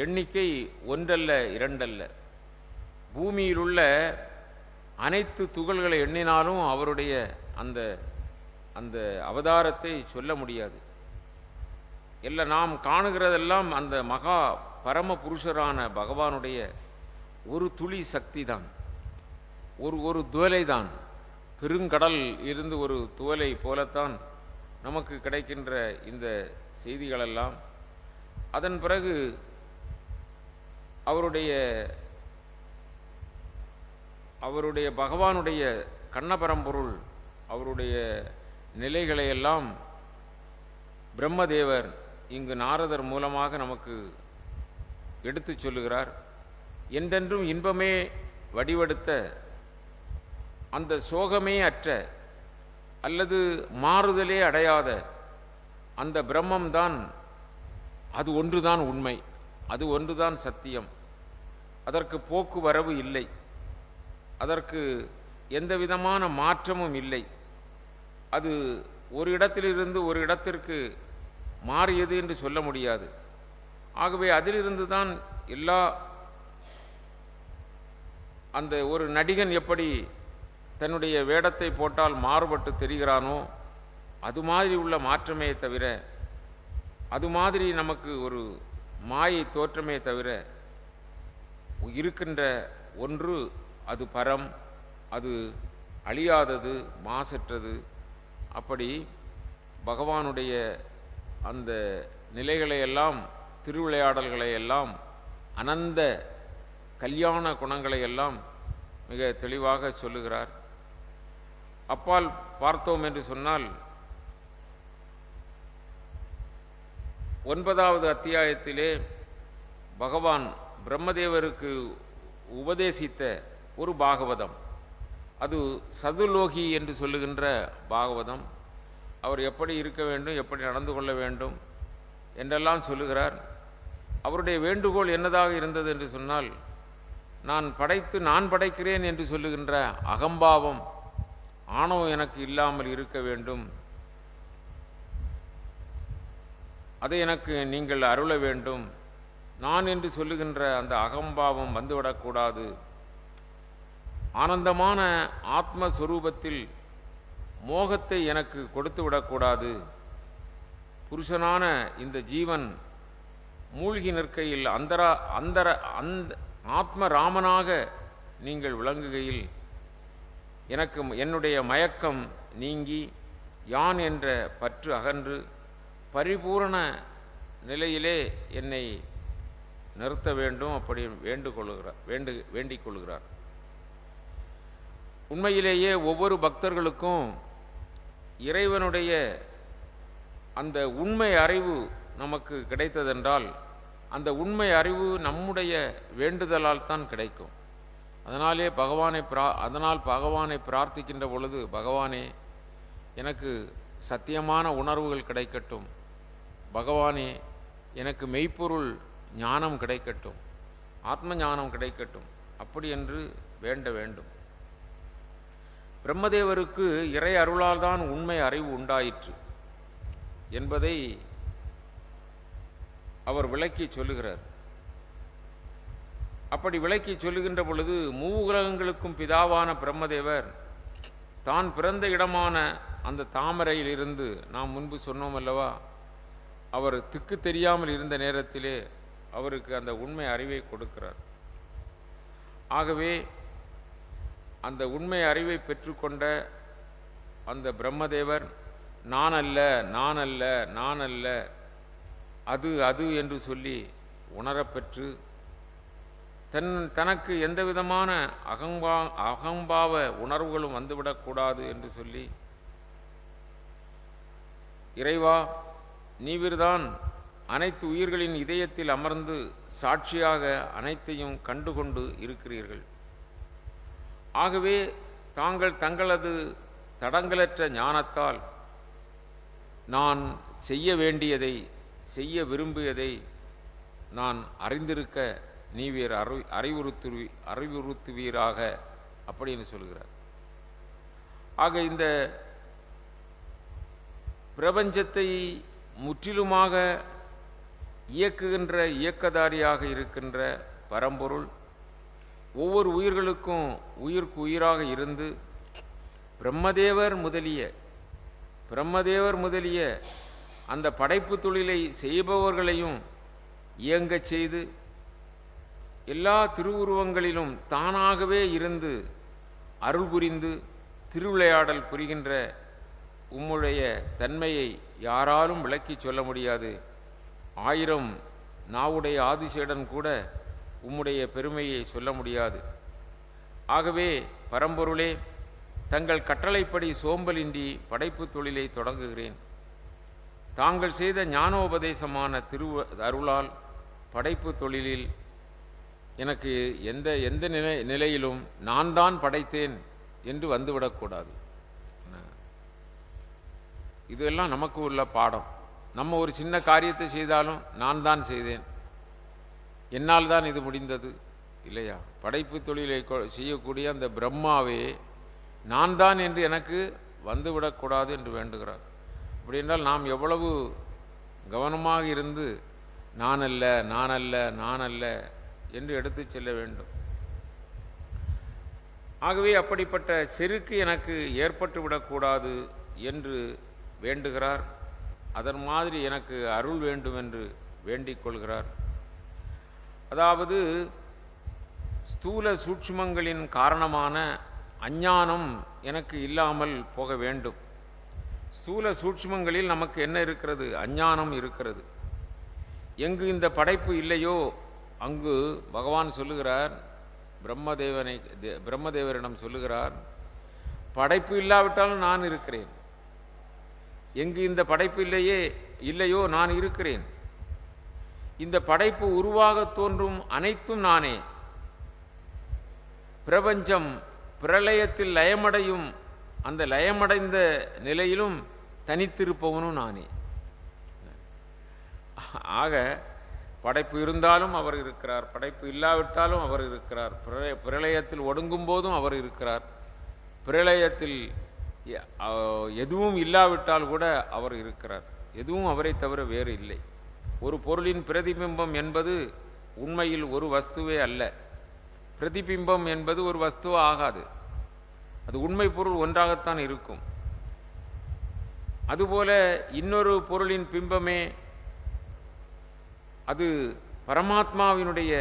எண்ணிக்கை 1 அல்ல 2 அல்ல. பூமியில் உள்ள அனைத்து துகள்களை எண்ணினாலும் அவருடைய அந்த அந்த அவதாரத்தை சொல்ல முடியாது. எல்லாம் நாம் காணுகிறதெல்லாம் அந்த மகா பரம புருஷரான பகவானுடைய ஒரு துளி சக்தி தான், ஒரு துவலை தான். பெருங்கடல் இருந்து ஒரு துவலை போலத்தான் நமக்கு கிடைக்கின்ற இந்த செய்திகளெல்லாம். அதன் பிறகு அவருடைய பகவானுடைய கண்ணபரம்பொருள் அவருடைய நிலைகளையெல்லாம் பிரம்மதேவர் இங்கு நாரதர் மூலமாக நமக்கு எடுத்து சொல்லுகிறார். என்றென்றும் இன்பமே வடிவெடுத்த அந்த சோகமே அற்ற அல்லது மாறுதலே அடையாத அந்த பிரம்மம்தான், அது ஒன்றுதான் உண்மை, அது ஒன்றுதான் சத்தியம். அதற்கு போக்குவரவு இல்லை, அதற்கு எந்த விதமான மாற்றமும் இல்லை. அது ஒரு இடத்திலிருந்து ஒரு இடத்திற்கு மாறியது என்று சொல்ல முடியாது. ஆகவே அதிலிருந்து தான் எல்லா, அந்த ஒரு நடிகன் எப்படி தன்னுடைய வேடத்தை போட்டால் மாறுபட்டு தெரிகிறானோ அது மாதிரி உள்ள மாற்றமே தவிர, அது மாதிரி நமக்கு ஒரு மாயை தோற்றமே தவிர இருக்கின்ற ஒன்று அது பரம், அது அழியாதது, மாசற்றது. அப்படி பகவானுடைய அந்த நிலைகளையெல்லாம், திருவிளையாடல்களையெல்லாம், அனந்த கல்யாண குணங்களையெல்லாம் மிக தெளிவாக சொல்லுகிறார். அப்பால் பார்த்தோம் என்று சொன்னால் 9வது அத்தியாயத்திலே பகவான் பிரம்மதேவருக்கு உபதேசித்த ஒரு பாகவதம், அது சதுலோகி என்று சொல்லுகின்ற பாகவதம். அவர் எப்படி இருக்க வேண்டும், எப்படி நடந்து கொள்ள வேண்டும் என்றெல்லாம் சொல்லுகிறார். அவருடைய வேண்டுகோள் என்னதாக இருந்தது என்று சொன்னால், நான் படைத்து நான் படைக்கிறேன் என்று சொல்லுகின்ற அகம்பாவம், ஆணவம் எனக்கு இல்லாமல் இருக்க வேண்டும், அதை எனக்கு நீங்கள் அருள வேண்டும். நான் என்று சொல்லுகின்ற அந்த அகம்பாவம் வந்துவிடக்கூடாது. ஆனந்தமான ஆத்மஸ்வரூபத்தில் மோகத்தை எனக்கு கொடுத்து விடக்கூடாது. புருஷனான இந்த ஜீவன் மூழ்கி நிற்கையில் அந்த ஆத்ம ராமனாக நீங்கள் விளங்குகையில் எனக்கு என்னுடைய மயக்கம் நீங்கி யான் என்ற பற்று அகன்று பரிபூரண நிலையிலே என்னை நிறுத்த வேண்டும். அப்படி வேண்டிக் கொள்கிறார். உண்மையிலேயே ஒவ்வொரு பக்தர்களுக்கும் இறைவனுடைய அந்த உண்மை அறிவு நமக்கு கிடைத்ததென்றால், அந்த உண்மை அறிவு நம்முடைய வேண்டுதலால் தான் கிடைக்கும். அதனால் பகவானை பிரார்த்திக்கின்ற பொழுது, பகவானே எனக்கு சத்தியமான உணர்வுகள் கிடைக்கட்டும், பகவானே எனக்கு மெய்ப்பொருள் ஞானம் கிடைக்கட்டும், ஆத்ம ஞானம் கிடைக்கட்டும், அப்படி என்று வேண்ட வேண்டும். பிரம்மதேவருக்கு இறை அருளால் தான் உண்மை அறிவு உண்டாயிற்று என்பதை அவர் விளக்கி சொல்லுகிறார். அப்படி விளக்கி சொல்லுகின்ற பொழுது, மூவுலகங்களுக்கும் பிதாவான பிரம்மதேவர் தான் பிறந்த இடமான அந்த தாமரையில் இருந்து, நாம் முன்பு சொன்னோம் அல்லவா, அவர் திக்கு தெரியாமல் இருந்த நேரத்திலே அவருக்கு அந்த உண்மை அறிவை கொடுக்கிறார். ஆகவே அந்த உண்மை அறிவை பெற்றுக்கொண்ட அந்த பிரம்மதேவர் நான் அல்ல, நான் அல்ல, நான் அல்ல, அது அது என்று சொல்லி உணரப்பெற்று தனக்கு எந்த விதமான அகம்பாவ உணர்வுகளும் வந்துவிடக்கூடாது என்று சொல்லி, இறைவா நீவிர்தான் அனைத்து உயிர்களின் இதயத்தில் அமர்ந்து சாட்சியாக அனைத்தையும் கண்டுகொண்டு இருக்கிறீர்கள். ஆகவே தாங்கள் தங்களது தடங்களற்ற ஞானத்தால் நான் செய்ய வேண்டியதை, செய்ய விரும்பியதை நான் அறிந்திருக்க நீவீர் அறிவுறுத்துவீராக அப்படின்னு சொல்கிறார். ஆக இந்த பிரபஞ்சத்தை முற்றிலுமாக இயக்குகின்ற இயக்கதாரியாக இருக்கின்ற பரம்பொருள் ஒவ்வொரு உயிர்களுக்கும் உயிருக்கு உயிராக இருந்து பிரம்மதேவர் முதலிய அந்த படைப்பு தொழிலை செய்பவர்களையும் இயங்கச் செய்து எல்லா திருவுருவங்களிலும் தானாகவே இருந்து அருள் புரிந்து திருவிளையாடல் புரிகின்ற உம்முடைய தன்மையை யாராலும் விளக்கிச் சொல்ல முடியாது. 1000 நாவுடைய ஆதிசேடன் கூட உம்முடைய பெருமையை சொல்ல முடியாது. ஆகவே பரம்பொருளே, தங்கள் கட்டளைப்படி சோம்பலின்றி படைப்பு தொழிலை தொடங்குகிறேன். தாங்கள் செய்த ஞானோபதேசமான அருளால் படைப்பு தொழிலில் எனக்கு எந்த நிலையிலும் நான் தான் படைத்தேன் என்று வந்துவிடக்கூடாது. இதெல்லாம் நமக்கு உள்ள பாடம். நம்ம ஒரு சின்ன காரியத்தை செய்தாலும் நான் தான் செய்தேன், என்னால் தான் இது முடிந்தது இல்லையா? படைப்பு தொழிலை செய்யக்கூடிய அந்த பிரம்மாவே நான் தான் என்று எனக்கு வந்துவிடக்கூடாது என்று வேண்டுகிறார். அப்படி என்றால் நாம் எவ்வளவு கவனமாக இருந்து நான் அல்ல நான் அல்ல நான் அல்ல என்று எடுத்து செல்ல வேண்டும். ஆகவே அப்படிப்பட்ட செருக்கு எனக்கு ஏற்பட்டு விடக்கூடாது என்று வேண்டுகிறார். அதன் மாதிரி எனக்கு அருள் வேண்டும் என்று வேண்டிக் கொள்கிறார். அதாவது ஸ்தூல சூட்சுமங்களின் காரணமான அஞ்ஞானம் எனக்கு இல்லாமல் போக வேண்டும். ஸ்தூல சூட்சுமங்களில் நமக்கு என்ன இருக்கிறது? அஞ்ஞானம் இருக்கிறது. எங்கு இந்த படைப்பு இல்லையோ அங்கு பகவான் சொல்லுகிறார், பிரம்மதேவரிடம் சொல்லுகிறார், படைப்பு இல்லாவிட்டாலும் நான் இருக்கிறேன். எங்கு இந்த படைப்பு இல்லையோ நான் இருக்கிறேன். இந்த படைப்பு உருவாக தோன்றும் அனைத்தும் நானே. பிரபஞ்சம் பிரளயத்தில் லயமடையும் அந்த லயமடைந்த நிலையிலும் தனித்திருப்பவனும் நானே. ஆக படைப்பு இருந்தாலும் அவர் இருக்கிறார், படைப்பு இல்லாவிட்டாலும் அவர் இருக்கிறார். பிரளயத்தில் ஒடுங்கும் போதும் அவர் இருக்கிறார், பிரளயத்தில் எதுவும் இல்லாவிட்டால் கூட அவர் இருக்கிறார். எதுவும் அவரை தவிர வேறு இல்லை. ஒரு பொருளின் பிரதிபிம்பம் என்பது உண்மையில் ஒரு வஸ்துவே அல்ல. பிரதிபிம்பம் என்பது ஒரு வஸ்துவா ஆகாது. அது உண்மை பொருள் ஒன்றாகத்தான் இருக்கும். அதுபோல இன்னொரு பொருளின் பிம்பமே அது பரமாத்மாவினுடைய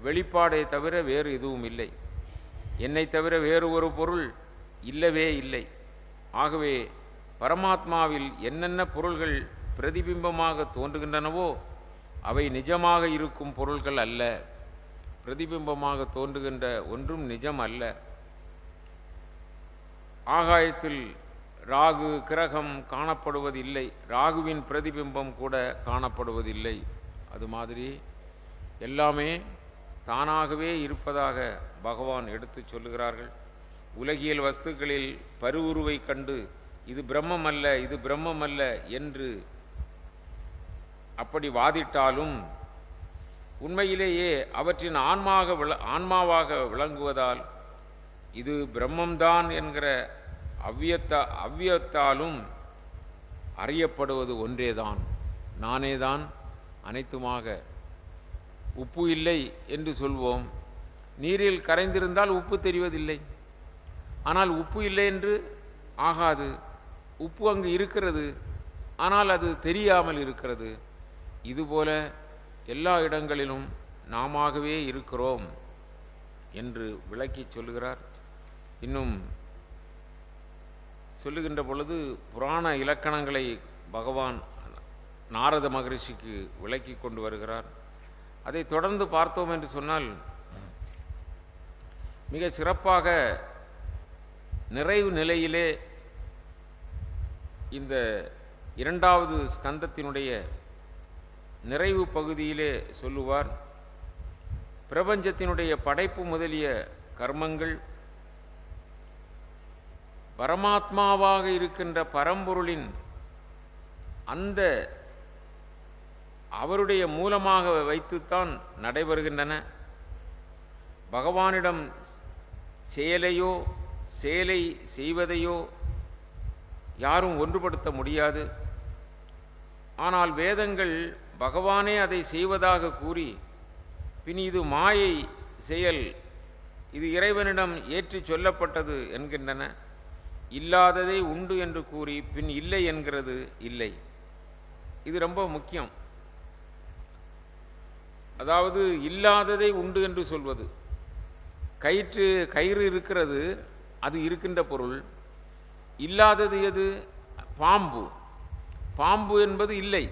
வெளிப்பாடை தவிர வேறு எதுவும் இல்லை. என்னை தவிர வேறு ஒரு பொருள் இல்லவே இல்லை. ஆகவே பரமாத்மாவில் என்னென்ன பொருள்கள் பிரதிபிம்பமாக தோன்றுகின்றனவோ அவை நிஜமாக இருக்கும் பொருள்கள் அல்ல. பிரதிபிம்பமாக தோன்றுகின்ற ஒன்றும் நிஜம் அல்ல. ஆகாயத்தில் ராகு கிரகம் காணப்படுவதில்லை, ராகுவின் பிரதிபிம்பம் கூட காணப்படுவதில்லை. அது மாதிரி எல்லாமே தானாகவே இருப்பதாக பகவான் எடுத்து சொல்லுகிறார்கள். உலகியல் வஸ்துக்களில் பருவுருவை கண்டு இது பிரம்மம் அல்ல இது பிரம்மம் அல்ல என்று அப்படி வாதிட்டாலும் உண்மையிலேயே அவற்றின் ஆன்மாவாக விளங்குவதால் இது பிரம்மம்தான் என்கிற அவ்வியத்தாலும் அறியப்படுவது ஒன்றேதான், நானேதான் அனைத்துமாக. உப்பு இல்லை என்று சொல்வோம், நீரில் கரைந்திருந்தால் உப்பு தெரிவதில்லை. ஆனால் உப்பு இல்லை என்று ஆகாது. உப்பு அங்கு இருக்கிறது, ஆனால் அது தெரியாமல் இருக்கிறது. இதுபோல எல்லா இடங்களிலும் நாமாகவே இருக்கிறோம் என்று விளக்கி சொல்லுகிறார். இன்னும் சொல்லுகின்ற பொழுது புராண இலக்கணங்களை பகவான் நாரத மகரிஷிக்கு விளக்கி கொண்டு வருகிறார். அதை தொடர்ந்து பார்த்தோம் என்று சொன்னால் மிக சிறப்பாக நிறைவு நிலையிலே இந்த இரண்டாவது ஸ்கந்தத்தினுடைய நிறைவு பகுதியிலே சொல்லுவார், பிரபஞ்சத்தினுடைய படைப்பு முதலிய கர்மங்கள் பரமாத்மாவாக இருக்கின்ற பரம்பொருளின் அந்த அவருடைய மூலமாக வைத்துத்தான் நடைபெறுகின்றன. பகவானிடம் செயலை செய்வதையோ யாரும் ஒன்றுபடுத்த முடியாது. ஆனால் வேதங்கள் பகவானே அதை செய்வதாக கூறி பின் இது மாயை செயல், இது இறைவனிடம் ஏற்றி சொல்லப்பட்டது என்கின்றன. இல்லாததை உண்டு என்று கூறி பின் இல்லை என்கிறது இல்லை. இது ரொம்ப முக்கியம். அதாவது இல்லாததை உண்டு என்று சொல்வது, கயிறு இருக்கிறது, அது இருக்கின்ற பொருள். இல்லாதது எது? பாம்பு என்பது இல்லை.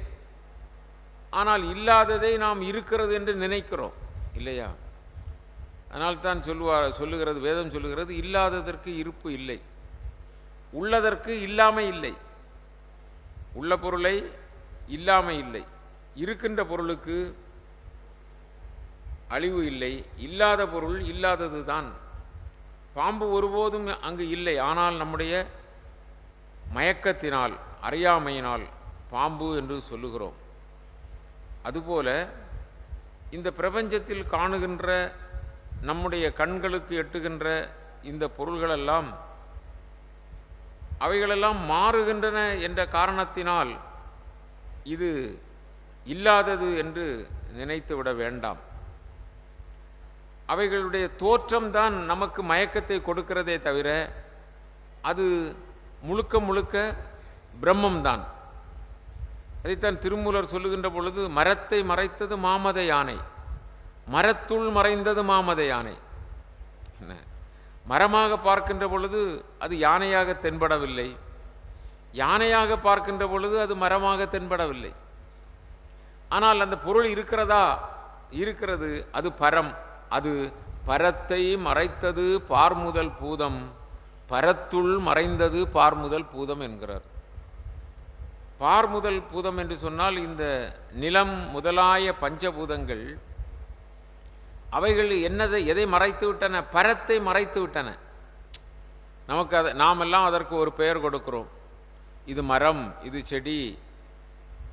ஆனால் இல்லாததை நாம் இருக்கிறது என்று நினைக்கிறோம் இல்லையா? அதனால்தான் சொல்லுகிறது வேதம் சொல்லுகிறது, இல்லாததற்கு இருப்பு இல்லை, உள்ளதற்கு இல்லாமை இல்லை. உள்ள பொருளை இல்லாமை இல்லை, இருக்கின்ற பொருளுக்கு அழிவு இல்லை. இல்லாத பொருள் இல்லாதது தான். பாம்பு ஒருபோதும் அங்கு இல்லை. ஆனால் நம்முடைய மயக்கத்தினால், அறியாமையினால் பாம்பு என்று சொல்லுகிறோம். அதுபோல இந்த பிரபஞ்சத்தில் காணுகின்ற, நம்முடைய கண்களுக்கு எட்டுகின்ற இந்த பொருள்களெல்லாம், அவைகளெல்லாம் மாறுகின்றன என்ற காரணத்தினால் இது இல்லாதது என்று நினைத்துவிட வேண்டாம். அவைகளுடைய தோற்றம்தான் நமக்கு மயக்கத்தை கொடுக்கிறதே தவிர அது முழுக்க முழுக்க பிரம்மம்தான். அதைத்தான் திருமூலர் சொல்லுகின்ற பொழுது, மரத்தை மறைத்தது மாமத யானை, மரத்துள் மறைந்தது மாமத யானை. என்ன, மரமாக பார்க்கின்ற பொழுது அது யானையாக தென்படவில்லை, யானையாக பார்க்கின்ற பொழுது அது மரமாக தென்படவில்லை. ஆனால் அந்த பொருள் இருக்கிறதா? இருக்கிறது. அது பரம். அது பரத்தை மறைத்தது பார்முதல் பூதம், பரத்துள் மறைந்தது பார்முதல் பூதம் என்கிறார். பார்முதல் பூதம் என்று சொன்னால் இந்த நிலம் முதலாய பஞ்சபூதங்கள், அவைகள் எதை மறைத்து விட்டன? பரத்தை மறைத்து விட்டன. நமக்கு நாமெல்லாம் அதற்கு ஒரு பெயர் கொடுக்கிறோம். இது மரம், இது செடி,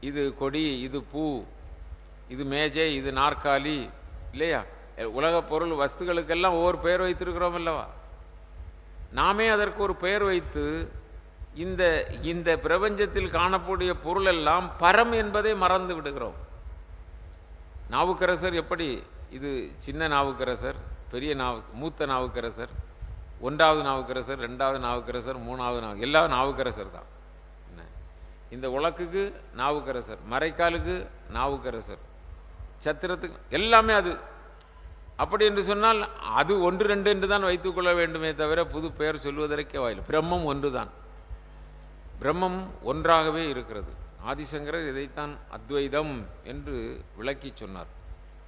இது கொடி, இது பூ, இது மேஜை, இது நாற்காலி, இல்லையா? உலக பொருள் வஸ்துகளுக்கெல்லாம் ஒவ்வொரு பெயர் வைத்திருக்கிறோம் அல்லவா? நாமே அதற்கு ஒரு பெயர் வைத்து இந்த இந்த பிரபஞ்சத்தில் காணக்கூடிய பொருள் எல்லாம் பரம் என்பதை மறந்து விடுகிறோம். நாவுக்கரசர் எப்படி, இது சின்ன நாவுக்கரசர், பெரிய மூத்த நாவுக்கரசர், 1வது நாவுக்கரசர், 2வது நாவுக்கரசர், 3வது எல்லா நாவுக்கரசர் தான். இந்த உலக்குக்கு நாவுக்கரசர், மறைக்காலுக்கு நாவுக்கரசர், சத்திரத்துக்கு எல்லாமே அது. அப்படி என்று சொன்னால் அது 1, 2 என்று தான் வைத்துக்கொள்ள வேண்டுமே தவிர புது பெயர் சொல்வதற்கே வாயில். பிரம்மம் ஒன்று தான், பிரம்மம் ஒன்றாகவே இருக்கிறது. ஆதிசங்கரர் இதைத்தான் அத்வைதம் என்று விளக்கி சொன்னார்.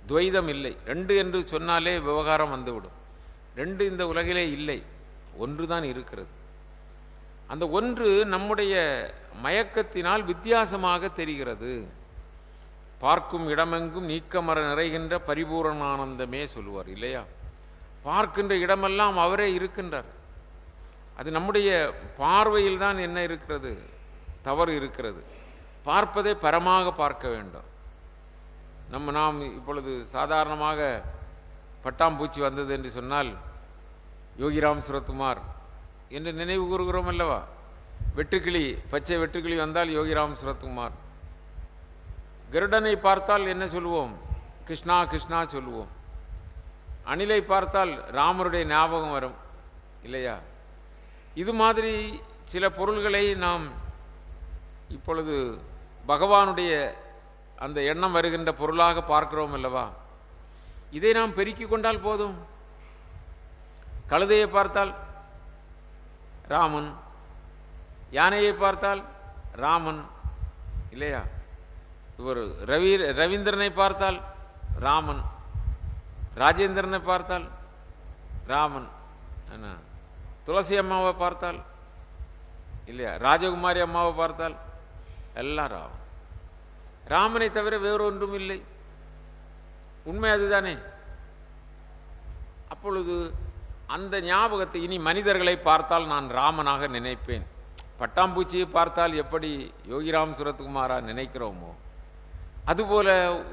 துவைதம் இல்லை. 2 என்று சொன்னாலே விவகாரம் வந்துவிடும். 2 இந்த உலகிலே இல்லை, ஒன்று தான் இருக்கிறது. அந்த ஒன்று நம்முடைய மயக்கத்தினால் வித்தியாசமாக தெரிகிறது. பார்க்கும் இடமெங்கும் நீக்கமர நிறைகின்ற பரிபூரணானந்தமே சொல்லுவார் இல்லையா? பார்க்கின்ற இடமெல்லாம் அவரே இருக்கின்றார். அது நம்முடைய பார்வையில் தான் என்ன இருக்கிறது? தவறு இருக்கிறது. பார்ப்பதை பரமாக பார்க்க வேண்டும். நாம் இப்பொழுது சாதாரணமாக பட்டாம்பூச்சி வந்தது என்று சொன்னால் யோகிராம் சுரத்குமார் என்று நினைவு கூறுகிறோம் அல்லவா? வெட்டுக்கிளி, பச்சை வெட்டுக்கிளி வந்தால் யோகிராம் சுரத்குமார். கருடனை பார்த்தால் என்ன சொல்லுவோம்? கிருஷ்ணா கிருஷ்ணா சொல்லுவோம். அணிலை பார்த்தால் ராமருடைய ஞாபகம் வரும் இல்லையா? இது மாதிரி சில பொருள்களை நாம் இப்பொழுது பகவானுடைய அந்த எண்ணம் வருகின்ற பொருளாக பார்க்கிறோம் அல்லவா? இதை நாம் பெருக்கிக் கொண்டால் போதும். கழுதையை பார்த்தால் ராமன், யானையை பார்த்தால் ராமன் இல்லையா? இவர் ரவீந்திரனை பார்த்தால் ராமன், ராஜேந்திரனை பார்த்தால் ராமன், என்ன துளசி அம்மாவை பார்த்தால் இல்லையா, ராஜகுமாரி அம்மாவை பார்த்தால் எல்லாம் ராமன். ராமனை தவிர வேறு ஒன்றும் இல்லை. உண்மை அதுதானே? அப்பொழுது அந்த ஞாபகத்தை இனி மனிதர்களை பார்த்தால் நான் ராமனாக நினைப்பேன். பட்டாம்பூச்சியை பார்த்தால் எப்படி யோகிராம் சுரத்குமாரா நினைக்கிறோமோ அதுபோல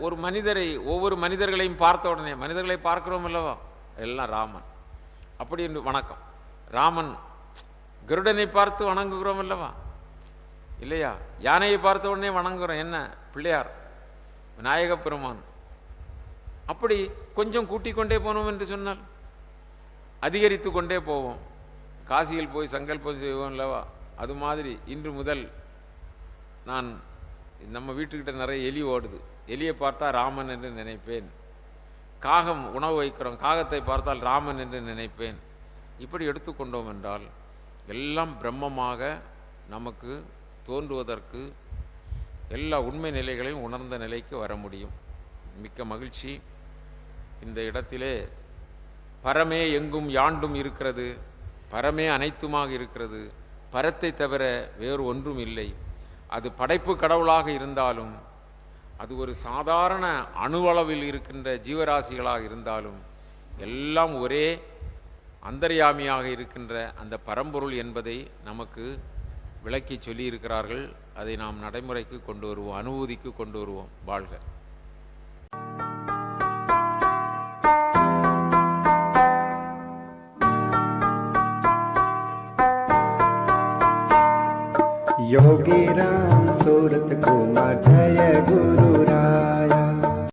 ஒரு மனிதரை, ஒவ்வொரு மனிதர்களையும் பார்த்த உடனே, மனிதர்களை பார்க்கிறோம் அல்லவா, எல்லாம் ராமன். அப்படி என்று வணக்கம் ராமன். கருடனை பார்த்து வணங்குகிறோம் அல்லவா இல்லையா? யானையை பார்த்த உடனே வணங்குகிறோம். என்ன? பிள்ளையார், விநாயகப் பெருமான். அப்படி கொஞ்சம் கூட்டிக் கொண்டே போனோம் என்று சொன்னால் அதிகரித்து கொண்டே போவோம். காசியில் போய் சங்கல்பம் செய்வோம் அல்லவா? அது மாதிரி இன்று முதல் நான் நம்ம வீட்டுக்கிட்ட நிறைய எலி ஓடுது, எலியை பார்த்தா ராமன் என்று நினைப்பேன். காகம் உணவு வைக்கிறோம், காகத்தை பார்த்தால் ராமன் என்று நினைப்பேன். இப்படி எடுத்துக்கொண்டோம் என்றால் எல்லாம் பிரம்மமாக நமக்கு தோன்றுவதற்கு எல்லா உண்மை நிலைகளையும் உணர்ந்த நிலைக்கு வர முடியும். மிக்க மகிழ்ச்சி. இந்த இடத்திலே பரமே எங்கும் யாண்டும் இருக்கிறது, பரமே அனைத்துமாக இருக்கிறது, பரத்தை தவிர வேறு ஒன்றும் இல்லை. அது படைப்பு கடவுளாக இருந்தாலும், அது ஒரு சாதாரண அணுவளவில் இருக்கின்ற ஜீவராசிகளாக இருந்தாலும், எல்லாம் ஒரே அந்தர்யாமியாக இருக்கின்ற அந்த பரம்பொருள் என்பதை நமக்கு விளக்கி சொல்லியிருக்கிறார்கள். அதை நாம் நடைமுறைக்கு கொண்டு வருவோம், அனுபூதிக்கு கொண்டு வருவோம். வாழ்க. योगी राम सूरत कुमार जय गुरु राया।